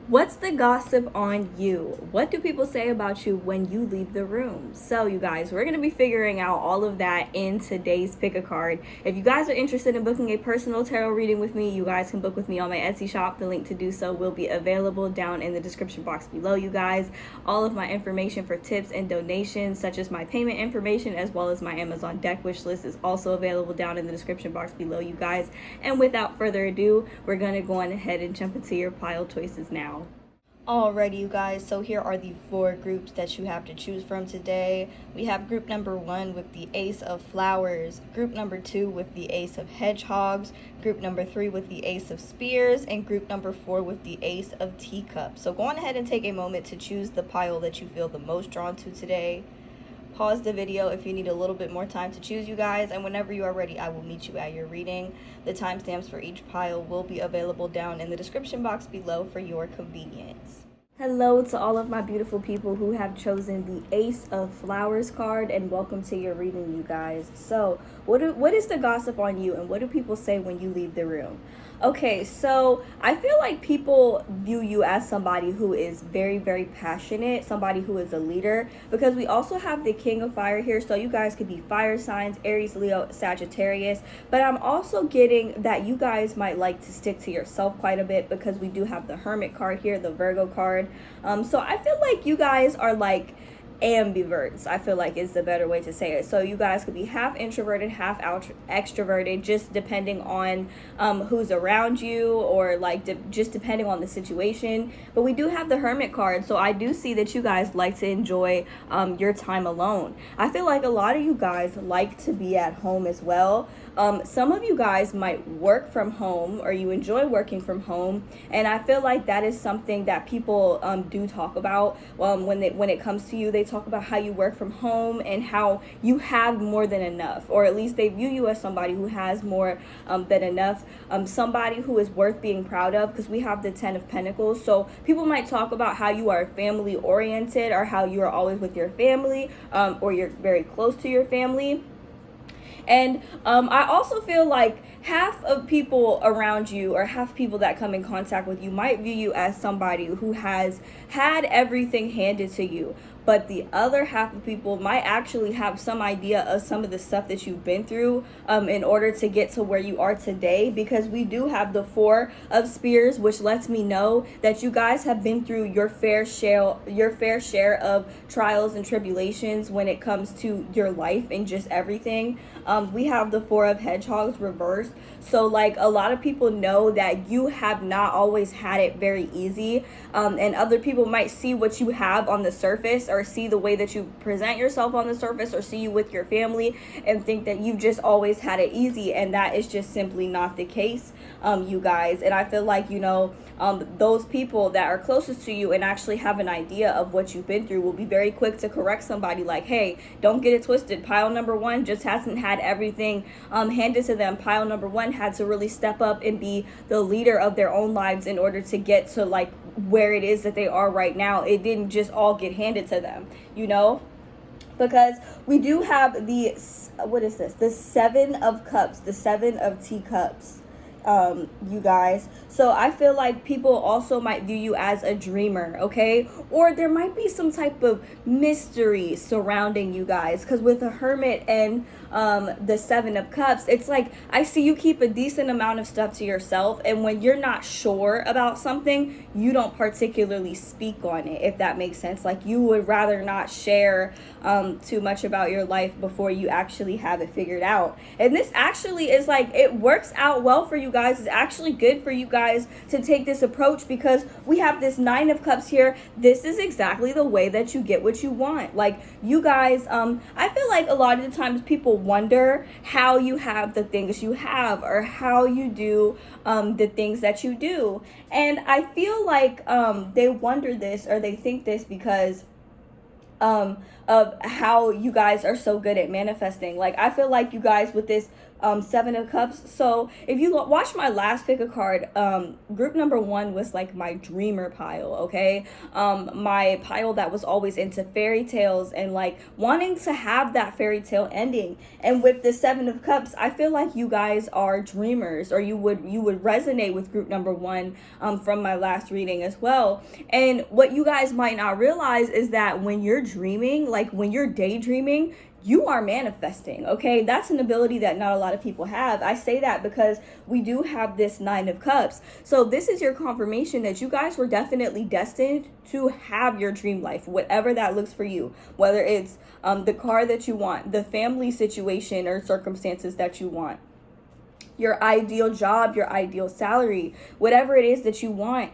What's the gossip on you? What do people say about you when you leave the room? So, you guys, we're going to be figuring out all of that in today's Pick a Card. If you guys are interested in booking a personal tarot reading with me, you guys can book with me on my Etsy shop. The link to do so will be available down in the description box below, you guys. All of my information for tips and donations, such as my payment information, as well as my Amazon deck wish list, is also available down in the description box below, you guys. And without further ado, we're going to go on ahead and jump into your pile choices now. Alrighty, you guys, so here are the 4 groups that you have to choose from today. We have group number 1 with the Ace of Flowers, group number 2 with the Ace of Hedgehogs, group number 3 with the Ace of Spears, and group number 4 with the Ace of Teacups. So go on ahead and take a moment to choose the pile that you feel the most drawn to today. Pause the video if you need a little bit more time to choose, you guys, and whenever you are ready, I will meet you at your reading. The timestamps for each pile will be available down in the description box below for your convenience. Hello to all of my beautiful people who have chosen the Ace of Flowers card, and welcome to your reading, you guys. So what is the gossip on you, and what do people say when you leave the room? Okay, so I feel like people view you as somebody who is very, very passionate, somebody who is a leader, because we also have the King of Fire here, so you guys could be fire signs, Aries, Leo, Sagittarius, but I'm also getting that you guys might like to stick to yourself quite a bit, because we do have the Hermit card here, the Virgo card. So I feel like you guys are like ambiverts, I feel like is the better way to say it. So you guys could be half introverted, half extroverted, just depending on who's around you, or like just depending on the situation. But we do have the Hermit card, so I do see that you guys like to enjoy your time alone. I feel like a lot of you guys like to be at home as well. Some of you guys might work from home, or you enjoy working from home, and I feel like that is something that people do talk about when it comes to you. They talk about how you work from home and how you have more than enough, or at least they view you as somebody who has more than enough, somebody who is worth being proud of, because we have the 10 of Pentacles. So people might talk about how you are family oriented, or how you are always with your family, or you're very close to your family. And I also feel like half of people around you, or half people that come in contact with you, might view you as somebody who has had everything handed to you. But the other half of people might actually have some idea of some of the stuff that you've been through in order to get to where you are today, because we do have the 4 of Spears, which lets me know that you guys have been through your fair share of trials and tribulations when it comes to your life and just everything. We have the 4 of Hedgehogs reversed, so like a lot of people know that you have not always had it very easy, and other people might see what you have on the surface, or see the way that you present yourself on the surface, or see you with your family and think that you've just always had it easy, and that is just simply not the case, you guys. And I feel like, you know, those people that are closest to you and actually have an idea of what you've been through will be very quick to correct somebody, like, hey, don't get it twisted, pile number 1 just hasn't had everything handed to them. Pile number 1 had to really step up and be the leader of their own lives in order to get to like where it is that they are right now. It didn't just all get handed to them, you know, because we do have the, what is this, the 7 of Cups, the 7 of Teacups, you guys. So I feel like people also might view you as a dreamer, okay? Or there might be some type of mystery surrounding you guys, because with the Hermit and the 7 of Cups, it's like I see you keep a decent amount of stuff to yourself, and when you're not sure about something, you don't particularly speak on it, if that makes sense. Like you would rather not share too much about your life before you actually have it figured out. And this actually is like, it works out well for you guys. It's actually good for you guys to take this approach, because we have this 9 of Cups here. This is exactly the way that you get what you want. Like you guys, I feel like a lot of the times people wonder how you have the things you have, or how you do the things that you do. And I feel like they wonder this, or they think this because of how you guys are so good at manifesting. Like I feel like you guys with this Seven of Cups. So if you watch my last pick a card, group number 1 was like my dreamer pile, okay? My pile that was always into fairy tales and like wanting to have that fairy tale ending. And with the Seven of Cups, I feel like you guys are dreamers, or you would resonate with group number 1 from my last reading as well. And what you guys might not realize is that when you're dreaming, like when you're daydreaming, you are manifesting, okay? That's an ability that not a lot of people have. I say that because we do have this Nine of Cups. So this is your confirmation that you guys were definitely destined to have your dream life, whatever that looks for you, whether it's the car that you want, the family situation or circumstances that you want, your ideal job, your ideal salary, whatever it is that you want.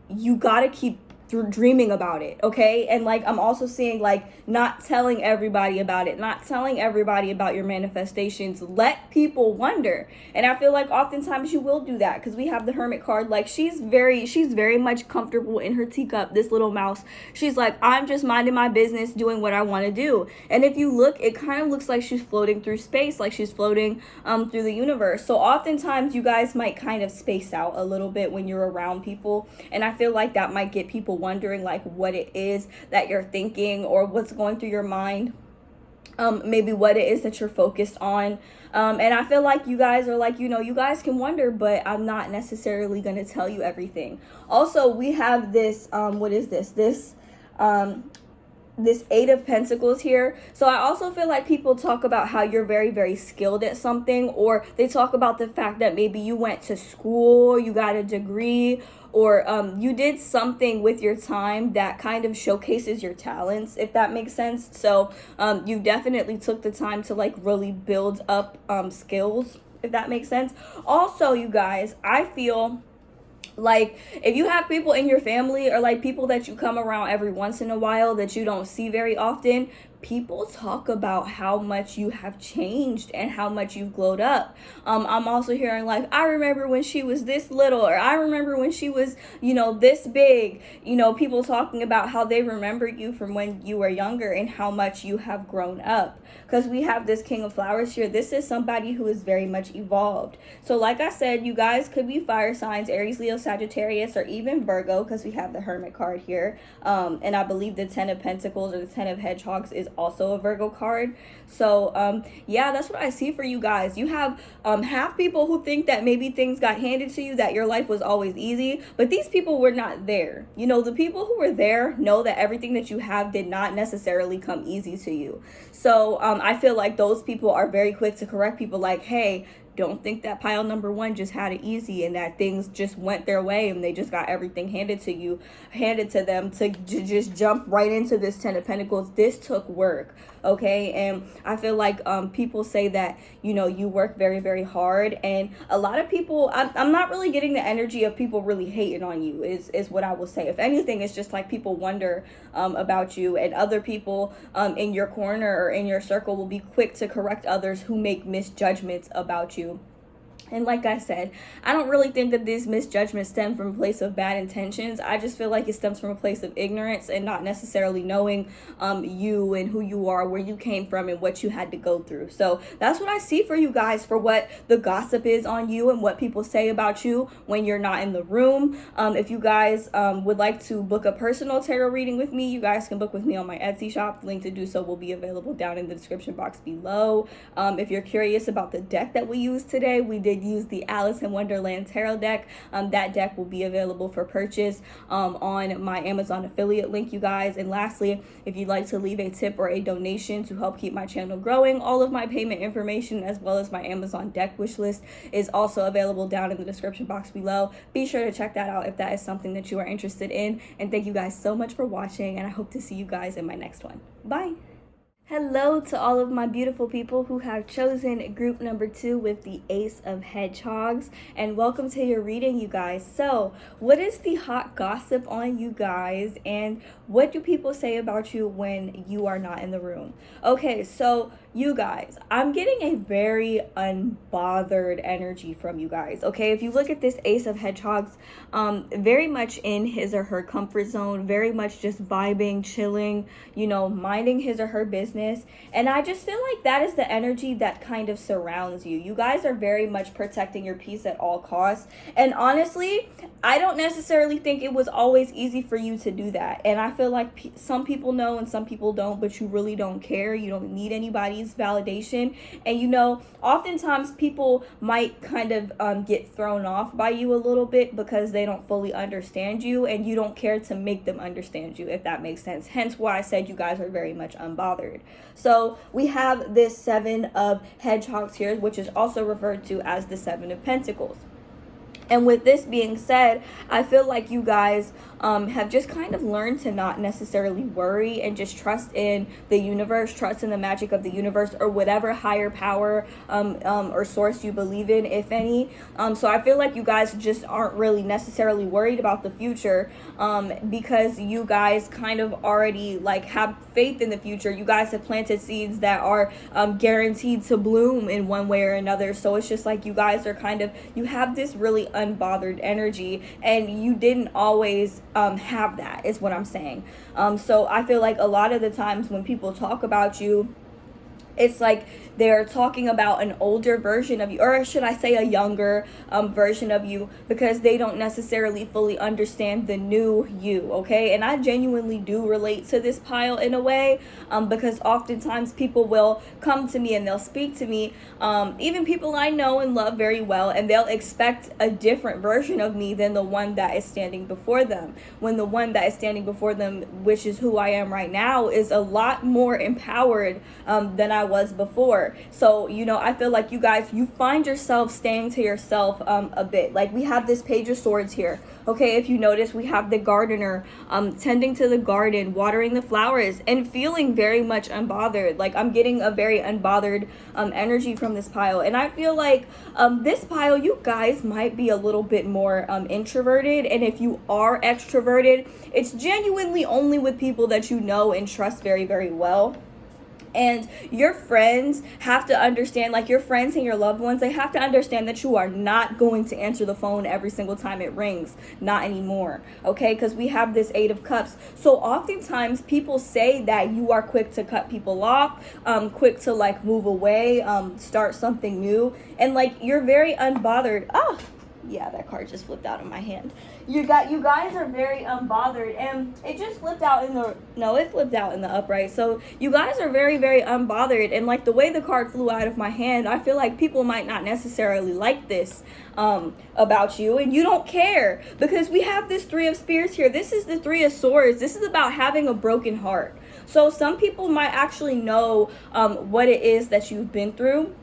You gotta keep dreaming about it, okay? And like I'm also seeing like not telling everybody about it, not telling everybody about your manifestations. Let people wonder. And I feel like oftentimes you will do that because we have the Hermit card. Like she's very much comfortable in her teacup, this little mouse. She's like, I'm just minding my business, doing what I want to do. And if you look, it kind of looks like she's floating through space, like she's floating through the universe. So oftentimes you guys might kind of space out a little bit when you're around people, and I feel like that might get people wondering like what it is that you're thinking or what's going through your mind, maybe what it is that you're focused on. And I feel like you guys are like, you guys can wonder, but I'm not necessarily going to tell you everything. Also, we have this, what is this? This Eight of Pentacles here. So I also feel like people talk about how you're very skilled at something, or they talk about the fact that maybe you went to school, you got a degree, or you did something with your time that kind of showcases your talents, if that makes sense. So you definitely took the time to like really build up skills, if that makes sense. Also, you guys, I feel like if you have people in your family or like people that you come around every once in a while that you don't see very often, people talk about how much you have changed and how much you've glowed up. I'm also hearing like, I remember when she was this little, or I remember when she was, this big. People talking about how they remember you from when you were younger and how much you have grown up. Because we have this King of Flowers here. This is somebody who is very much evolved. So like I said, you guys could be fire signs, Aries, Leo, Sagittarius, or even Virgo, because we have the Hermit card here. And I believe the Ten of Pentacles or the Ten of Hedgehogs is also a Virgo card. So yeah, that's what I see for you guys. You have half people who think that maybe things got handed to you, that your life was always easy, but these people were not there. The people who were there know that everything that you have did not necessarily come easy to you. So I feel like those people are very quick to correct people like, hey, don't think that pile number 1 just had it easy and that things just went their way and they just got everything handed to them to just jump right into this Ten of Pentacles. This took work, okay? And I feel like people say that, you work very hard, and a lot of people, I'm not really getting the energy of people really hating on you is what I will say. If anything, it's just like people wonder about you, and other people in your corner or in your circle will be quick to correct others who make misjudgments about you. And like I said, I don't really think that these misjudgments stem from a place of bad intentions. I just feel like it stems from a place of ignorance and not necessarily knowing you and who you are, where you came from, and what you had to go through. So that's what I see for you guys, for what the gossip is on you and what people say about you when you're not in the room. If you guys would like to book a personal tarot reading with me, you guys can book with me on my Etsy shop. The link to do so will be available down in the description box below. If you're curious about the deck that we used today, we did use the Alice in Wonderland tarot deck. That deck will be available for purchase on my Amazon affiliate link, you guys. And lastly, if you'd like to leave a tip or a donation to help keep my channel growing, all of my payment information as well as my Amazon deck wish list is also available down in the description box below. Be sure to check that out if that is something that you are interested in. And thank you guys so much for watching, and I hope to see you guys in my next one. Bye. Hello to all of my beautiful people who have chosen group number 2 with the Ace of Hedgehogs, and welcome to your reading, you guys. So what is the hot gossip on you guys, and what do people say about you when you are not in the room? Okay, so you guys, I'm getting a very unbothered energy from you guys, okay? If you look at this Ace of Hedgehogs, very much in his or her comfort zone, very much just vibing, chilling, minding his or her business, business. And I just feel like that is the energy that kind of surrounds you. You guys are very much protecting your peace at all costs. And honestly, I don't necessarily think it was always easy for you to do that. And I feel like some people know and some people don't, but you really don't care. You don't need anybody's validation. And you know, oftentimes people might kind of get thrown off by you a little bit because they don't fully understand you, and you don't care to make them understand you, if that makes sense. Hence why I said you guys are very much unbothered. So we have this 7 of hedgehogs here, which is also referred to as the 7 of pentacles. And with this being said, I feel like you guys have just kind of learned to not necessarily worry and just trust in the universe, trust in the magic of the universe, or whatever higher power or source you believe in, if any. So I feel like you guys just aren't really necessarily worried about the future because you guys kind of already like have faith in the future. You guys have planted seeds that are guaranteed to bloom in one way or another. So it's just like you guys are kind of, you have this really unbothered energy, and you didn't always have that, is what I'm saying. So I feel like a lot of the times when people talk about you, it's like they're talking about an older version of you, or should I say a younger version of you, because they don't necessarily fully understand the new you, okay? And I genuinely do relate to this pile in a way, because oftentimes people will come to me and they'll speak to me, even people I know and love very well, and they'll expect a different version of me than the one that is standing before them, when the one that is standing before them, which is who I am right now, is a lot more empowered than I was before. So, you know, I feel like you guys, you find yourself staying to yourself a bit. Like we have this Page of Swords here. Okay, if you notice, we have the gardener tending to the garden, watering the flowers, and feeling very much unbothered. Like I'm getting a very unbothered energy from this pile. And I feel like this pile, you guys might be a little bit more introverted. And if you are extroverted, it's genuinely only with people that you know and trust very, very well. And your friends have to understand, like your friends and your loved ones, they have to understand that you are not going to answer the phone every single time it rings. Not anymore, okay? Because we have this 8 of Cups. So oftentimes people say that you are quick to cut people off, quick to like move away, start something new. And like you're very unbothered. Oh, yeah, that card just flipped out of my hand. You guys are very unbothered, and it just flipped out in the, no, it flipped out in the upright. So you guys are very, very unbothered, and like the way the card flew out of my hand, I feel like people might not necessarily like this about you, and you don't care, because we have this 3 of Spears here. This is the 3 of Swords. This is about having a broken heart. So some people might actually know what it is that you've been through.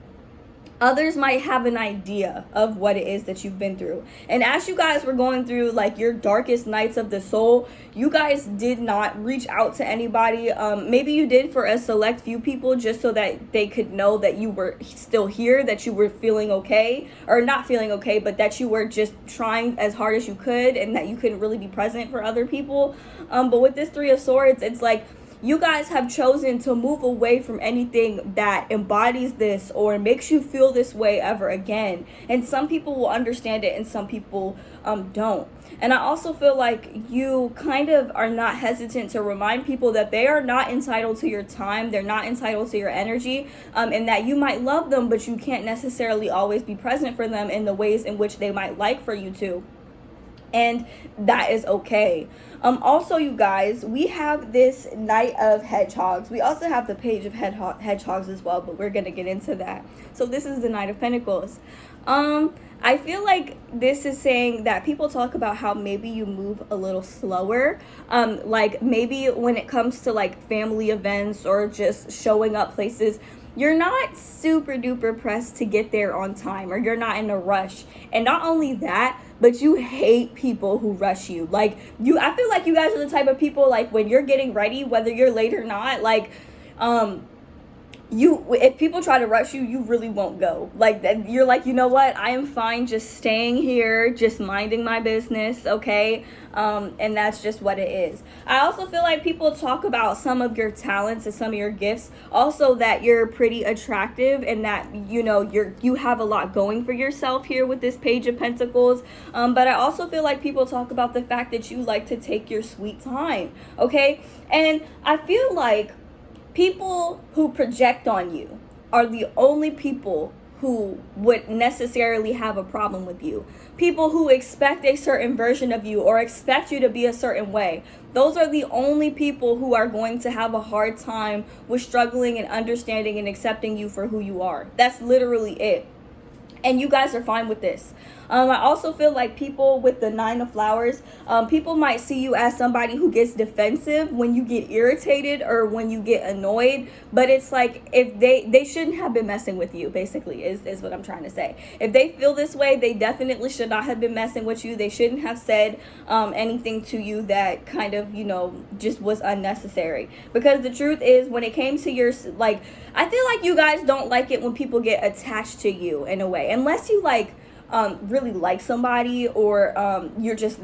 Others might have an idea of what it is that you've been through. And as you guys were going through like your darkest nights of the soul, you guys did not reach out to anybody. Maybe you did for a select few people, just so that they could know that you were still here, that you were feeling okay, or not feeling okay, but that you were just trying as hard as you could, and that you couldn't really be present for other people. But with this 3 of Swords, it's like you guys have chosen to move away from anything that embodies this or makes you feel this way ever again. And some people will understand it and some people don't. And I also feel like you kind of are not hesitant to remind people that they are not entitled to your time. They're not entitled to your energy, and that you might love them, but you can't necessarily always be present for them in the ways in which they might like for you to. And that is okay. Also, you guys, we have this Knight of Hedgehogs. We also have the Page of Hedgehogs as well, but we're going to get into that. So this is the Knight of Pentacles. I feel like this is saying that people talk about how maybe you move a little slower. Like maybe when it comes to like family events or just showing up places, you're not super duper pressed to get there on time, or you're not in a rush. And not only that, but you hate people who rush you. Like I feel like you guys are the type of people, like when you're getting ready, whether you're late or not, like if people try to rush you, you really won't go. Like that, you're like, you know what, I am fine just staying here, just minding my business, okay? And that's just what it is. I also feel like people talk about some of your talents and some of your gifts, also that you're pretty attractive, and that, you know, you have a lot going for yourself here with this Page of Pentacles. But I also feel like people talk about the fact that you like to take your sweet time, okay? And I feel like People who project on you are the only people who would necessarily have a problem with you. People who expect a certain version of you or expect you to be a certain way, those are the only people who are going to have a hard time with struggling and understanding and accepting you for who you are. That's literally it. And you guys are fine with this. I also feel like people with the 9 of flowers, people might see you as somebody who gets defensive when you get irritated or when you get annoyed. But it's like, if they shouldn't have been messing with you, basically, is what I'm trying to say. If they feel this way, they definitely should not have been messing with you. They shouldn't have said anything to you that kind of, just was unnecessary. Because the truth is, when it came to your, like, I feel like you guys don't like it when people get attached to you in a way. Unless you, really like somebody, or you just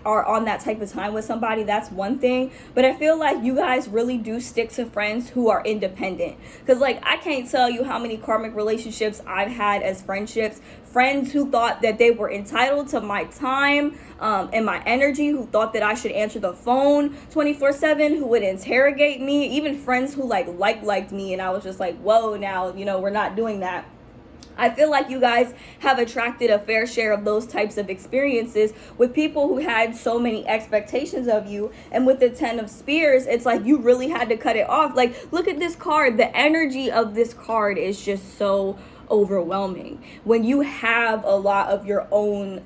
are on that type of time with somebody, that's one thing. But I feel like you guys really do stick to friends who are independent, because I can't tell you how many karmic relationships I've had as friendships. Friends who thought that they were entitled to my time and my energy, who thought that I should answer the phone 24/7, who would interrogate me. Even friends who liked me, and I was just like, whoa, now we're not doing that. I feel like you guys have attracted a fair share of those types of experiences with people who had so many expectations of you. And with the 10 of Spears, it's like you really had to cut it off. Like, look at this card. The energy of this card is just so overwhelming. When you have a lot of your own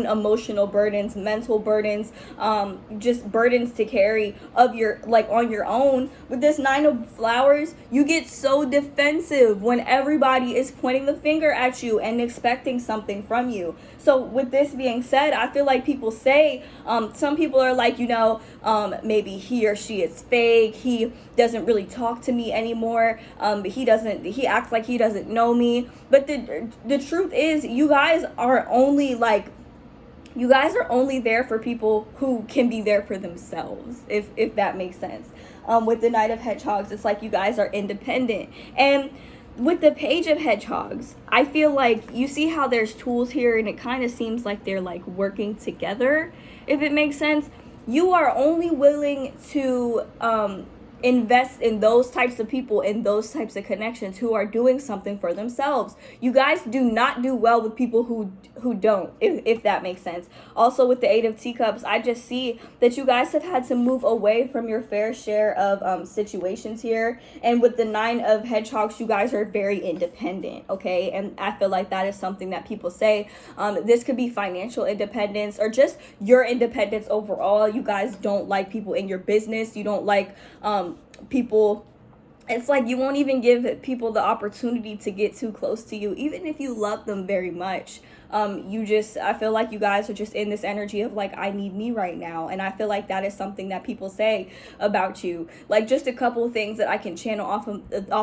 emotional burdens, mental burdens, just burdens to carry of your, on your own. With this 9 of flowers, you get so defensive when everybody is pointing the finger at you and expecting something from you. So with this being said, I feel like people say, some people are like, maybe he or she is fake. He doesn't really talk to me anymore. He acts like he doesn't know me. But the truth is, you guys are only there for people who can be there for themselves, if that makes sense. With the Knight of Hedgehogs, it's like you guys are independent. And with the Page of Hedgehogs, I feel like you see how there's tools here, and it kind of seems like they're working together, if it makes sense. You are only willing to invest in those types of people, in those types of connections who are doing something for themselves. You guys do not do well with people who don't, if that makes sense. Also, with the 8 of Teacups, I just see that you guys have had to move away from your fair share of situations here. And with the 9 of Hedgehogs, you guys are very independent, okay? And I feel like that is something that people say. This could be financial independence or just your independence overall. You guys don't like people in your business. You don't like people. It's like you won't even give people the opportunity to get too close to you, even if you love them very much. I feel like you guys are just in this energy of I need me right now. And I feel like that is something that people say about you. Just a couple of things that I can channel off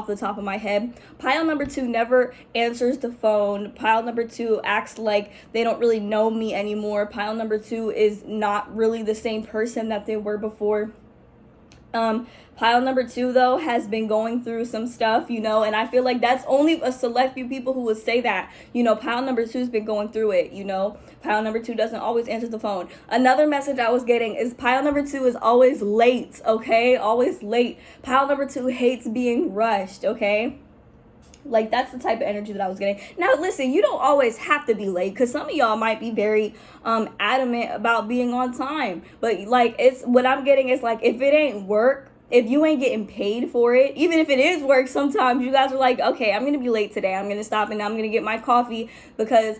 the top of my head. Pile number 2 never answers the phone. Pile number 2 acts like they don't really know me anymore. Pile number 2 is not really the same person that they were before. Pile number 2, though, has been going through some stuff, and I feel like that's only a select few people who would say that. Pile number 2 has been going through it. Pile number 2 doesn't always answer the phone. Another message I was getting is pile number 2 is always late, okay? Always late. Pile number 2 hates being rushed, okay? That's the type of energy that I was getting. Now, listen, you don't always have to be late, because some of y'all might be very adamant about being on time. But, it's what I'm getting is, if it ain't work, if you ain't getting paid for it, even if it is work, sometimes you guys are like, okay, I'm going to be late today. I'm going to stop and I'm going to get my coffee because,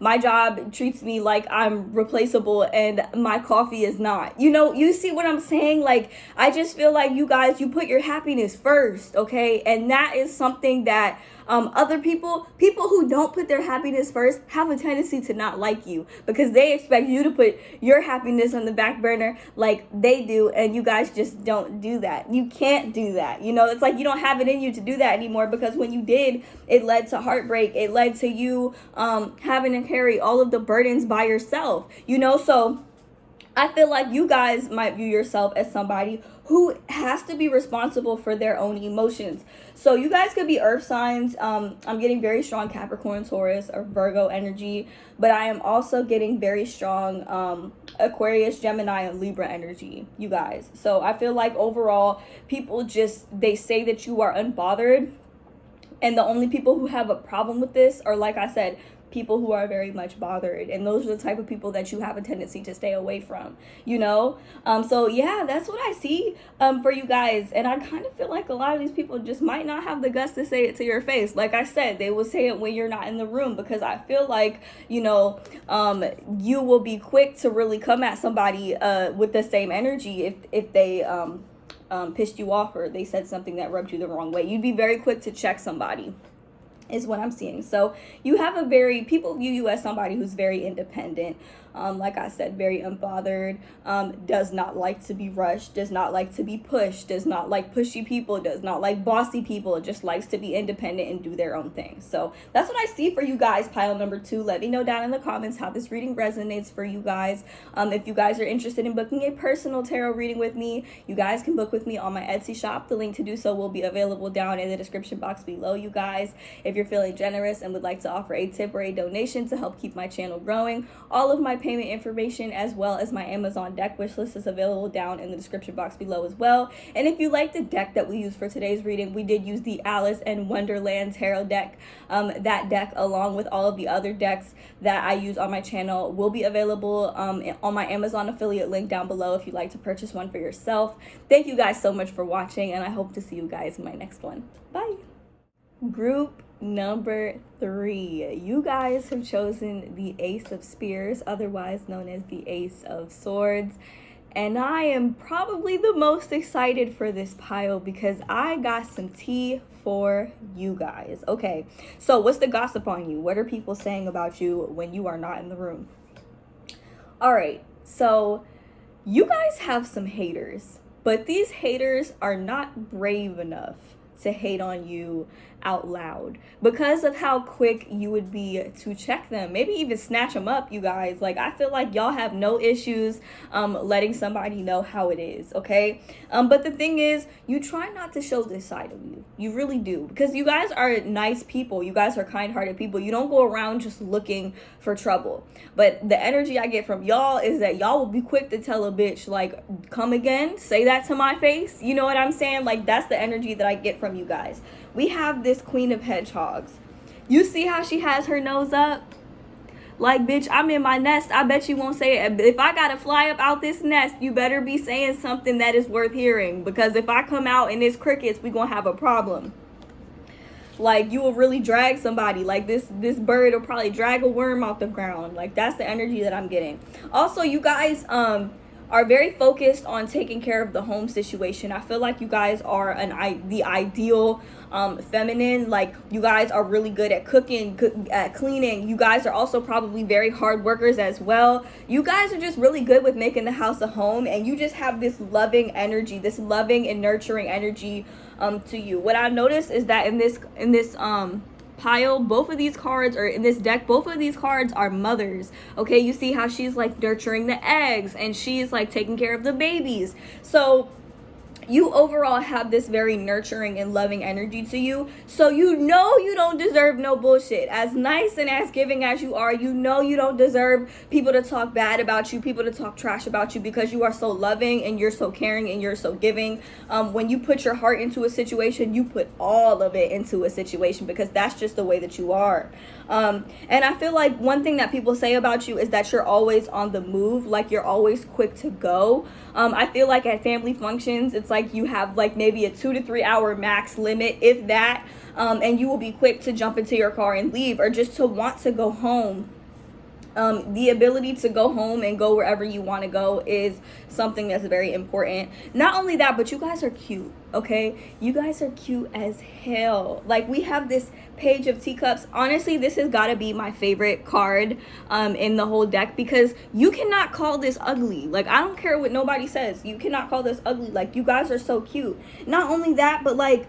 my job treats me like I'm replaceable and my coffee is not. You see what I'm saying? I just feel like you guys, you put your happiness first, okay? And that is something that other people who don't put their happiness first have a tendency to not like you, because they expect you to put your happiness on the back burner like they do, and you guys just don't do that. You can't do that. It's like you don't have it in you to do that anymore, because when you did, it led to heartbreak. It led to you having to carry all of the burdens by yourself. So I feel like you guys might view yourself as somebody who has to be responsible for their own emotions. So you guys could be earth signs. I'm getting very strong Capricorn, Taurus, or Virgo energy, but I am also getting very strong Aquarius, Gemini, and Libra energy, you guys. So I feel like overall, people they say that you are unbothered, and the only people who have a problem with this are, like I said, people who are very much bothered, and those are the type of people that you have a tendency to stay away from, you know. So yeah, that's what I see for you guys, and I kind of feel like a lot of these people just might not have the guts to say it to your face. Like I said, they will say it when you're not in the room, because I feel like, you know, you will be quick to really come at somebody with the same energy if they pissed you off, or they said something that rubbed you the wrong way. You'd be very quick to check somebody, is what I'm seeing. So you have people view you as somebody who's very independent. Like I said, very unbothered, does not like to be rushed, does not like to be pushed, does not like pushy people, does not like bossy people, just likes to be independent and do their own thing. So that's what I see for you guys, pile number 2. Let me know down in the comments how this reading resonates for you guys. If you guys are interested in booking a personal tarot reading with me, you guys can book with me on my Etsy shop. The link to do so will be available down in the description box below, you guys. If you're feeling generous and would like to offer a tip or a donation to help keep my channel growing, all of my payment information as well as my Amazon deck wish list is available down in the description box below as well. And if you like the deck that we used for today's reading, we did use the Alice in Wonderland tarot deck. That deck, along with all of the other decks that I use on my channel, will be available on my Amazon affiliate link down below if you'd like to purchase one for yourself. Thank you guys so much for watching, and I hope to see you guys in my next one. Bye. Group number 3, you guys have chosen the Ace of Spears, otherwise known as the Ace of Swords, and I am probably the most excited for this pile because I got some tea for you guys. Okay, so what's the gossip on you? What are people saying about you when you are not in the room? All right, so you guys have some haters, but these haters are not brave enough to hate on you out loud because of how quick you would be to check them, maybe even snatch them up, you guys. Like, I feel like y'all have no issues letting somebody know how it is, okay? But the thing is, you try not to show this side of you. You really do, because you guys are nice people. You guys are kind-hearted people. You don't go around just looking for trouble. But the energy I get from y'all is that y'all will be quick to tell a bitch, like, come again, say that to my face. You know what I'm saying? Like, that's the energy that I get from you guys. We have this Queen of Hedgehogs. You see how she has her nose up? Like, bitch, I'm in my nest. I bet you won't say it. If I gotta fly up out this nest, you better be saying something that is worth hearing. Because if I come out and it's crickets, we gonna have a problem. Like, you will really drag somebody. Like, this bird will probably drag a worm out the ground. Like, that's the energy that I'm getting. Also, you guys are very focused on taking care of the home situation. I feel like you guys are the ideal feminine. Like, you guys are really good at cooking, at cleaning. You guys are also probably very hard workers as well. You guys are just really good with making the house a home, and you just have this loving energy, this loving and nurturing energy to you. What I noticed is that in this pile, both of these cards, or in this deck, both of these cards are mothers. Okay, you see how she's like nurturing the eggs and she's like taking care of the babies. So you overall have this very nurturing and loving energy to you. So you know you don't deserve no bullshit. As nice and as giving as you are, you know you don't deserve people to talk bad about you, people to talk trash about you, because you are so loving and you're so caring and you're so giving. When you put your heart into a situation, you put all of it into a situation, because that's just the way that you are. And I feel like one thing that people say about you is that you're always on the move, like you're always quick to go. I feel like at family functions, it's like you have like maybe a 2 to 3 hour max limit, if that, and you will be quick to jump into your car and leave, or just to want to go home. The ability to go home and go wherever you want to go is something that's very important. Not only that, but you guys are cute, okay? You guys are cute as hell. Like, we have this Page of Teacups. Honestly, this has got to be my favorite card in the whole deck, because you cannot call this ugly. Like, I don't care what nobody says. You cannot call this ugly. Like, you guys are so cute. Not only that, but like,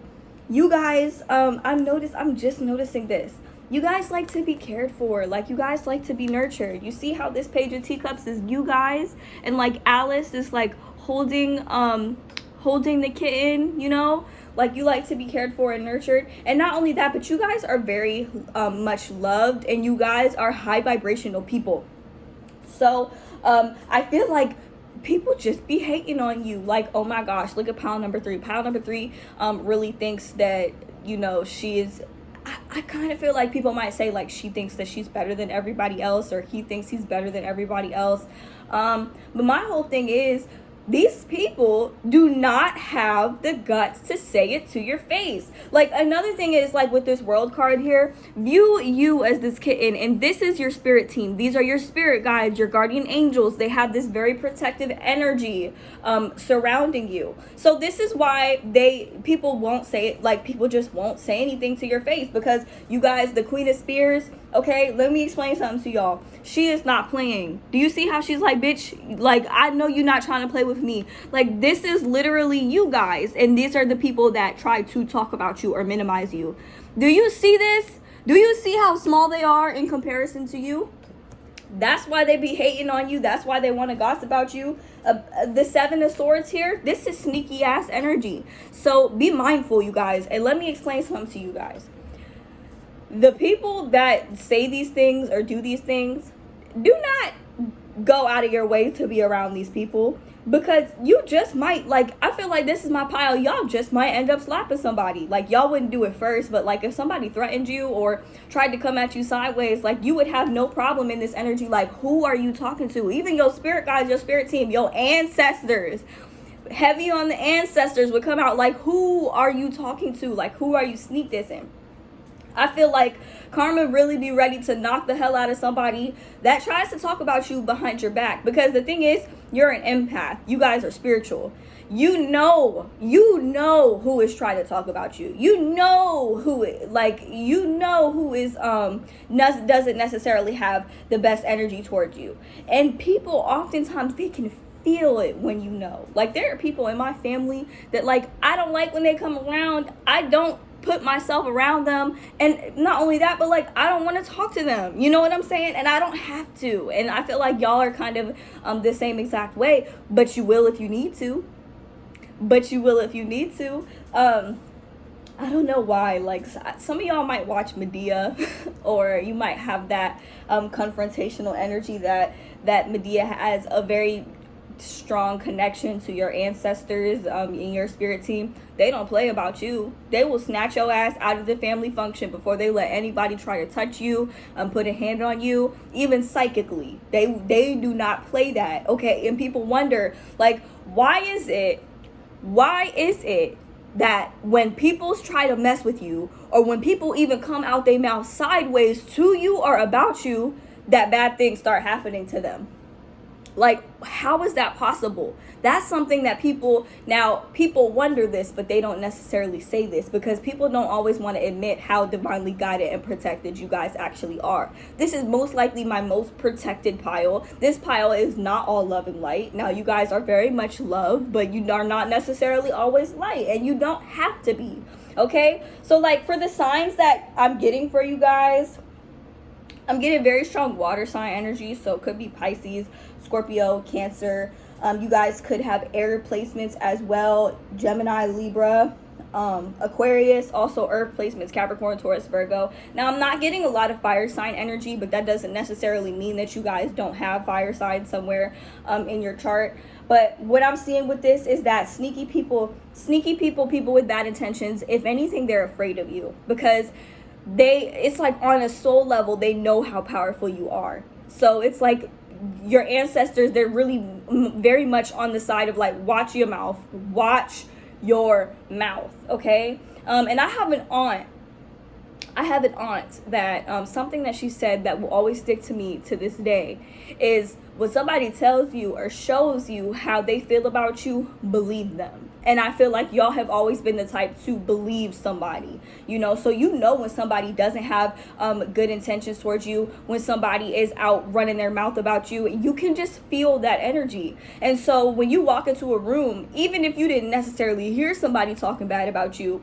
you guys, I'm just noticing this. You guys like to be cared for. Like, you guys like to be nurtured. You see how this page of teacups is you guys, and like Alice is like holding the kitten, you know? Like, you like to be cared for and nurtured. And not only that, but you guys are very much loved, and you guys are high vibrational people. So I feel like people just be hating on you. Like, oh my gosh, look at pile number 3. Pile number 3 really thinks that, you know, she is, I kind of feel like people might say like she thinks that she's better than everybody else, or he thinks he's better than everybody else. But my whole thing is, these people do not have the guts to say it to your face. Like, another thing is, like, with this world card here, view you as this kitten, and this is your spirit team. These are your spirit guides, your guardian angels. They have this very protective energy surrounding you. So this is why people won't say it, like, people just won't say anything to your face, because you guys, the Queen of Spears, okay, let me explain something to y'all. She is not playing. Do you see how she's like, bitch, like, I know you're not trying to play with me. Like, this is literally you guys, and these are the people that try to talk about you or minimize you. Do you see this? Do you see how small they are in comparison to you? That's why they be hating on you. That's why they want to gossip about you. The 7 of Swords here, this is sneaky ass energy. So be mindful, you guys, and let me explain something to you guys. The people that say these things or do these things, do not go out of your way to be around these people, because you just might, like, I feel like this is my pile, y'all just might end up slapping somebody. Like, y'all wouldn't do it first, but like if somebody threatened you or tried to come at you sideways, like, you would have no problem in this energy. Like, who are you talking to? Even your spirit guides, your spirit team, your ancestors, heavy on the ancestors would come out. Like, who are you talking to? Like, who are you sneak dissing? I feel like karma really be ready to knock the hell out of somebody that tries to talk about you behind your back. Because the thing is, you're an empath. You guys are spiritual. You know who is trying to talk about you. You know who is doesn't necessarily have the best energy towards you. And people oftentimes, they can feel it when you know. Like, there are people in my family that, like, I don't like when they come around. I don't put myself around them, and not only that, but like, I don't want to talk to them, you know what I'm saying? And I don't have to. And I feel like y'all are kind of the same exact way, but you will if you need to. I don't know why, like, some of y'all might watch Medea or you might have that confrontational energy that Medea has a very strong connection to your ancestors in your spirit team. They don't play about you. They will snatch your ass out of the family function before they let anybody try to touch you, put a hand on you, even psychically. They do not play that, okay? And people wonder, like, why is it that when people try to mess with you, or when people even come out their mouth sideways to you or about you, that bad things start happening to them? Like, how is that possible? That's something that people wonder this, but they don't necessarily say this, because people don't always want to admit how divinely guided and protected you guys actually are. This is most likely my most protected pile. This pile is not all love and light. Now, you guys are very much love, but you are not necessarily always light, and you don't have to be, okay? So, like, for the signs that I'm getting for you guys, I'm getting very strong water sign energy, so it could be Pisces, Scorpio, Cancer. You guys could have air placements as well, Gemini, Libra, Aquarius, also earth placements, Capricorn, Taurus, Virgo. Now, I'm not getting a lot of fire sign energy, but that doesn't necessarily mean that you guys don't have fire signs somewhere in your chart. But what I'm seeing with this is that sneaky people with bad intentions, if anything, they're afraid of you, because it's like on a soul level, they know how powerful you are. So it's like your ancestors, they're really very much on the side of like, watch your mouth, okay? And I have an aunt that something that she said that will always stick to me to this day is, when somebody tells you or shows you how they feel about you, believe them. And I feel like y'all have always been the type to believe somebody, you know? So you know when somebody doesn't have good intentions towards you, when somebody is out running their mouth about you, you can just feel that energy. And so when you walk into a room, even if you didn't necessarily hear somebody talking bad about you,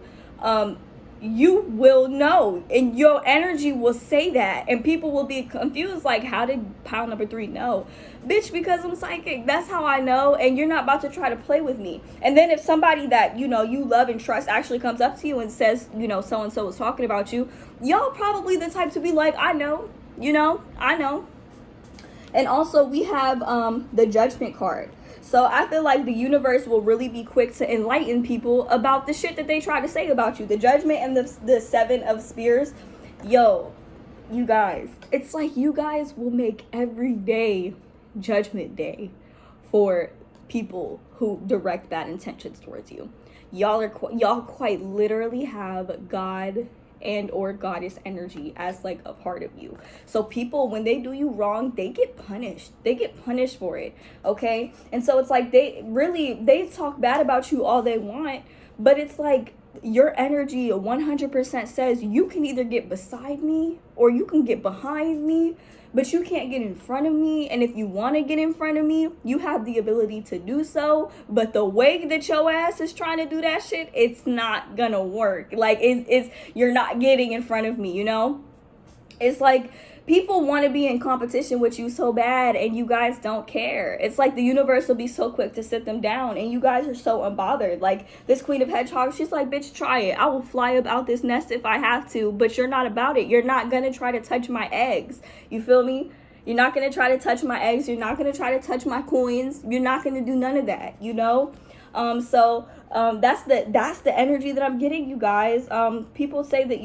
you will know, and your energy will say that, and people will be confused, like, how did pile number 3 know? Bitch, because I'm psychic. That's how I know, and you're not about to try to play with me. And then if somebody that you love and trust actually comes up to you and says, so and so was talking about you, y'all probably the type to be like, I know. I know. And also we have the Judgment card. So I feel like the universe will really be quick to enlighten people about the shit that they try to say about you. The Judgment and the 7 of Spears. Yo, you guys, it's like you guys will make every day Judgment Day for people who direct bad intentions towards you. Y'all quite literally have God and or goddess energy as like a part of you. So people, when they do you wrong, they get punished for it. Okay. And so it's like they talk bad about you all they want, but it's like your energy 100% says you can either get beside me or you can get behind me, but you can't get in front of me. And if you want to get in front of me, you have the ability to do so. But the way that your ass is trying to do that shit, it's not gonna work. Like, it's you're not getting in front of me, It's like people want to be in competition with you so bad, and you guys don't care. It's like the universe will be so quick to sit them down, and you guys are so unbothered. Like this Queen of Hedgehogs, she's like, bitch, try it. I will fly up out this nest if I have to, but you're not about it. You're not going to try to touch my eggs. You feel me? You're not going to try to touch my eggs. You're not going to try to touch my coins. You're not going to do none of that, that's the energy that I'm getting, you guys. People say that,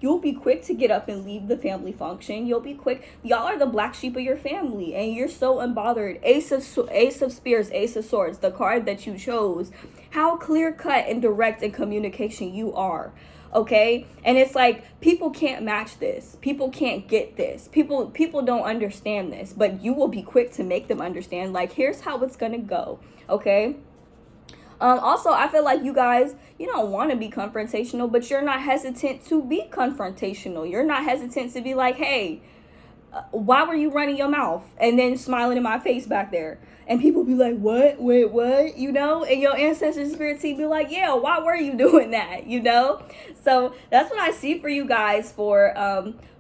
you'll be quick to get up and leave the family function. You'll be quick. Y'all are the black sheep of your family, and you're so unbothered. Ace of Spears, Ace of Swords, the card that you chose. How clear cut and direct in communication you are. Okay. And it's like, people can't match this. People can't get this. People don't understand this, but you will be quick to make them understand. Like, here's how it's gonna go. Okay. Also, I feel like you guys, you don't want to be confrontational, but you're not hesitant to be confrontational. You're not hesitant to be like, hey, why were you running your mouth? And then smiling in my face back there. And people be like, what? Wait, what? And your ancestors' spirit team be like, yeah, why were you doing that? So that's what I see for you guys for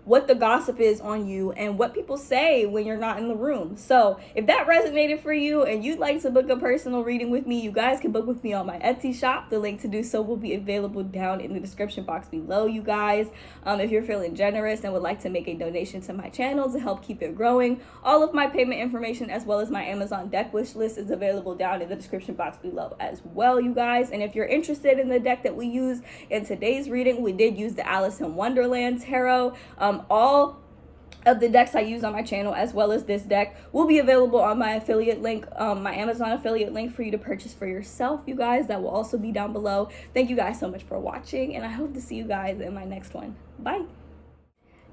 what the gossip is on you and what people say when you're not in the room. So if that resonated for you and you'd like to book a personal reading with me, you guys can book with me on my Etsy shop. The link to do so will be available down in the description box below, you guys. If you're feeling generous and would like to make a donation to my channel to help keep it growing, all of my payment information as well as my Amazon deck wish list is available down in the description box below as well, you guys. And if you're interested in the deck that we use in today's reading, we did use the Alice in Wonderland Tarot. All of the decks I use on my channel, as well as this deck, will be available on my affiliate link, my Amazon affiliate link for you to purchase for yourself, you guys. That will also be down below. Thank you guys so much for watching, and I hope to see you guys in my next one. Bye.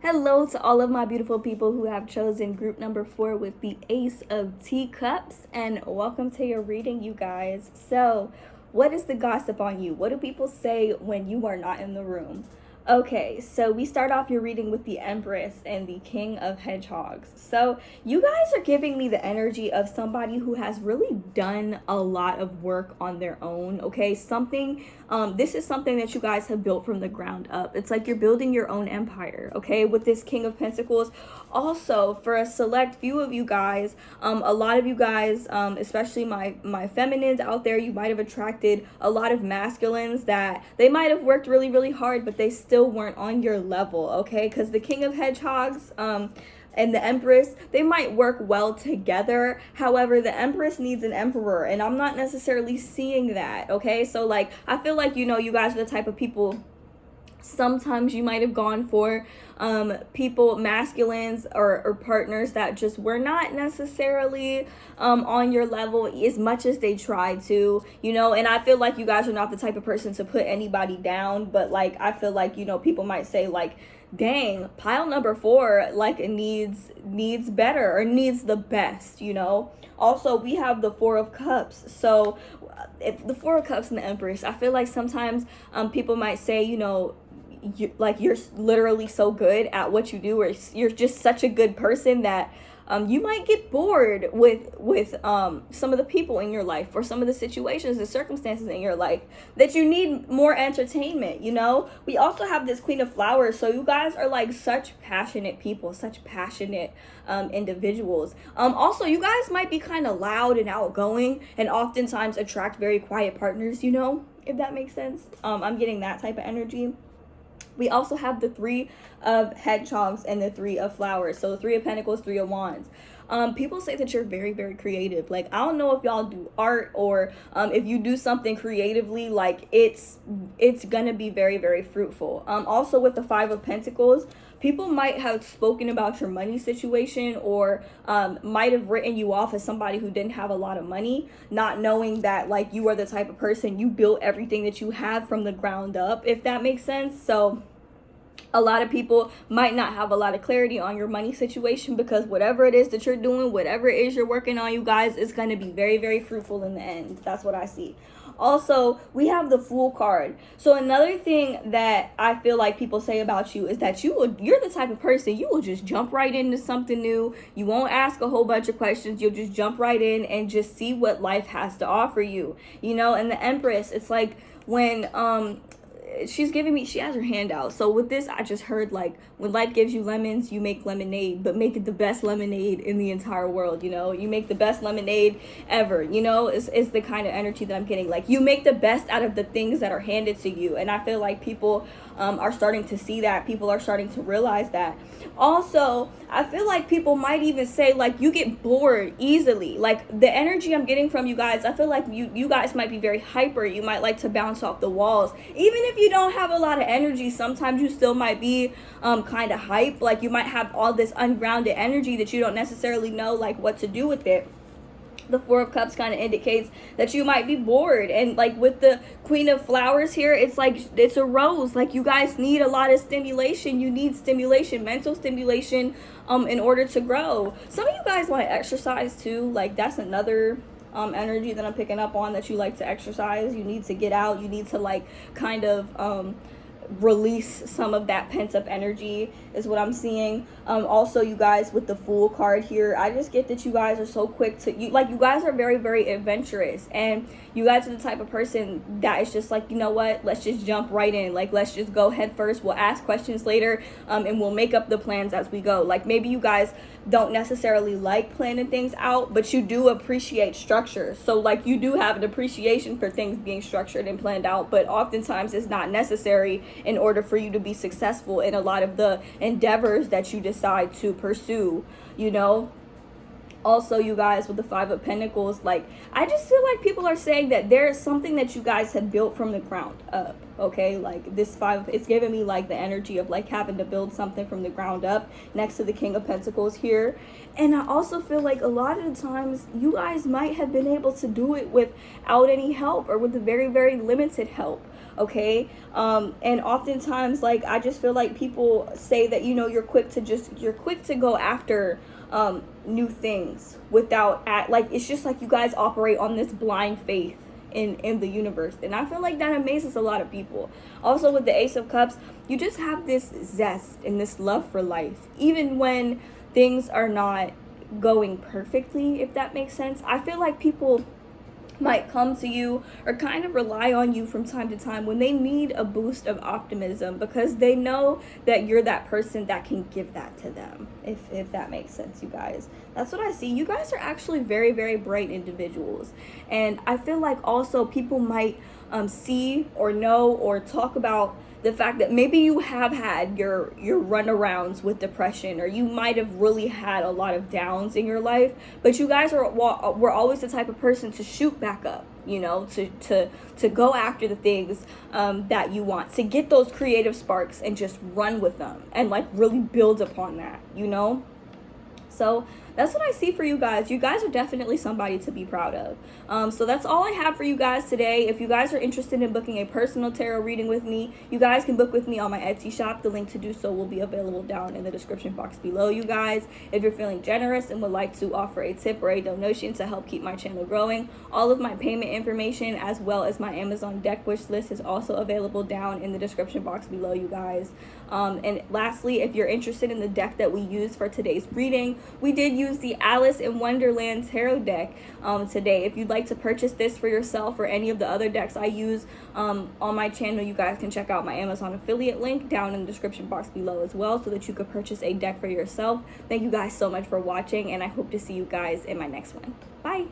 Hello to all of my beautiful people who have chosen group number 4 with the Ace of Teacups, and welcome to your reading, you guys. So, what is the gossip on you? What do people say when you are not in the room? Okay, so we start off your reading with the Empress and the King of Hedgehogs. So you guys are giving me the energy of somebody who has really done a lot of work on their own, okay? This is something that you guys have built from the ground up. It's like you're building your own empire, okay? With this King of Pentacles. Also, for a select few of you guys, a lot of you guys, especially my feminines out there, you might have attracted a lot of masculines that they might have worked really, really hard, but they still weren't on your level, okay? Because the King of Hedgehogs and the Empress, they might work well together. However, the Empress needs an emperor, and I'm not necessarily seeing that, okay? So, like, I feel like, you guys are the type of people, sometimes you might have gone for masculines or partners that just were not necessarily on your level as much as they tried to, and I feel like you guys are not the type of person to put anybody down, but like I feel like people might say like, dang, pile number 4 like it needs better or needs the best. Also, we have the 4 of Cups. So if the 4 of Cups and the Empress, I feel like sometimes people might say, you're literally so good at what you do, or you're just such a good person that You might get bored with some of the people in your life, or some of the situations and circumstances in your life, that you need more entertainment, you know? We also have this Queen of Flowers, so you guys are like such passionate people, such passionate individuals. Also, you guys might be kind of loud and outgoing, and oftentimes attract very quiet partners, you know, if that makes sense. I'm getting that type of energy. We also have the Three of Hedgehogs and the Three of Flowers. So the Three of Pentacles, Three of Wands. People say that you're very, very creative. Like, I don't know if y'all do art, or if you do something creatively, like it's gonna be very, very fruitful. Also with the Five of Pentacles, people might have spoken about your money situation, or might have written you off as somebody who didn't have a lot of money, not knowing that like you are the type of person, you built everything that you have from the ground up, if that makes sense. So a lot of people might not have a lot of clarity on your money situation, because whatever it is that you're doing, whatever it is you're working on, you guys, is going to be very, very fruitful in the end. That's what I see. Also, we have the Fool card. So another thing that I feel like people say about you is that you're the type of person, you will just jump right into something new. You won't ask a whole bunch of questions. You'll just jump right in and just see what life has to offer you. You know, and the Empress, it's like when she's giving me, she has her hand out. So with this, I just heard like, when life gives you lemons, you make lemonade, but make it the best lemonade in the entire world. You know, you make the best lemonade ever, you know, is the kind of energy that I'm getting. Like, you make the best out of the things that are handed to you. And I feel like people are starting to see that. People are starting to realize that. Also, I feel like people might even say like you get bored easily. Like, the energy I'm getting from you guys, I feel like you guys might be very hyper. You might like to bounce off the walls. Even if you don't have a lot of energy, sometimes you still might be kind of hype. Like, you might have all this ungrounded energy that you don't necessarily know like what to do with it. The Four of Cups kind of indicates that you might be bored. And like with the Queen of Flowers here, it's like it's a rose. Like, you guys need a lot of stimulation. You need stimulation, mental stimulation, in order to grow. Some of you guys want to exercise too. Like, that's another energy that I'm picking up on, that you like to exercise. You need to get out. You need to like kind of release some of that pent-up energy, is what I'm seeing. Also, you guys, with the Fool card here, I just get that you guys are so quick to, you guys are very, very adventurous, and you guys are the type of person that is just like, you know what, let's just jump right in. Like, let's just go head first. We'll ask questions later, and we'll make up the plans as we go. Like, maybe you guys don't necessarily like planning things out, but you do appreciate structure. So like, you do have an appreciation for things being structured and planned out, but oftentimes it's not necessary in order for you to be successful in a lot of the endeavors that you decide to pursue, you know. Also, you guys, with the Five of Pentacles, like, I just feel like people are saying that there is something that you guys have built from the ground up. Okay, like this five, it's giving me like the energy of like having to build something from the ground up, next to the King of Pentacles here. And I also feel like a lot of the times you guys might have been able to do it without any help, or with a very, very limited help. Okay, and oftentimes, like, I just feel like people say that, you know, you're quick to go after new things without like, it's just like you guys operate on this blind faith in the universe, and I feel like that amazes a lot of people. Also, with the Ace of Cups, you just have this zest and this love for life, even when things are not going perfectly, if that makes sense. I feel like people might come to you or kind of rely on you from time to time when they need a boost of optimism, because they know that you're that person that can give that to them, if that makes sense, you guys. That's what I see. You guys are actually very, very bright individuals, and I feel like also people might see or know or talk about the fact that maybe you have had your runarounds with depression, or you might have really had a lot of downs in your life, but you guys were always the type of person to shoot back up, you know, to go after the things that you want, to get those creative sparks and just run with them and like really build upon that, you know. So that's what I see for you guys. You guys are definitely somebody to be proud of. So that's all I have for you guys today. If you guys are interested in booking a personal tarot reading with me, you guys can book with me on my Etsy shop. The link to do so will be available down in the description box below, you guys. If you're feeling generous and would like to offer a tip or a donation to help keep my channel growing, all of my payment information as well as my Amazon deck wish list is also available down in the description box below, you guys. And lastly, if you're interested in the deck that we used for today's reading, we did use used the Alice in Wonderland tarot deck today. If you'd like to purchase this for yourself or any of the other decks I use on my channel, you guys can check out my Amazon affiliate link down in the description box below as well, so that you could purchase a deck for yourself. Thank you guys so much for watching, and I hope to see you guys in my next one. Bye.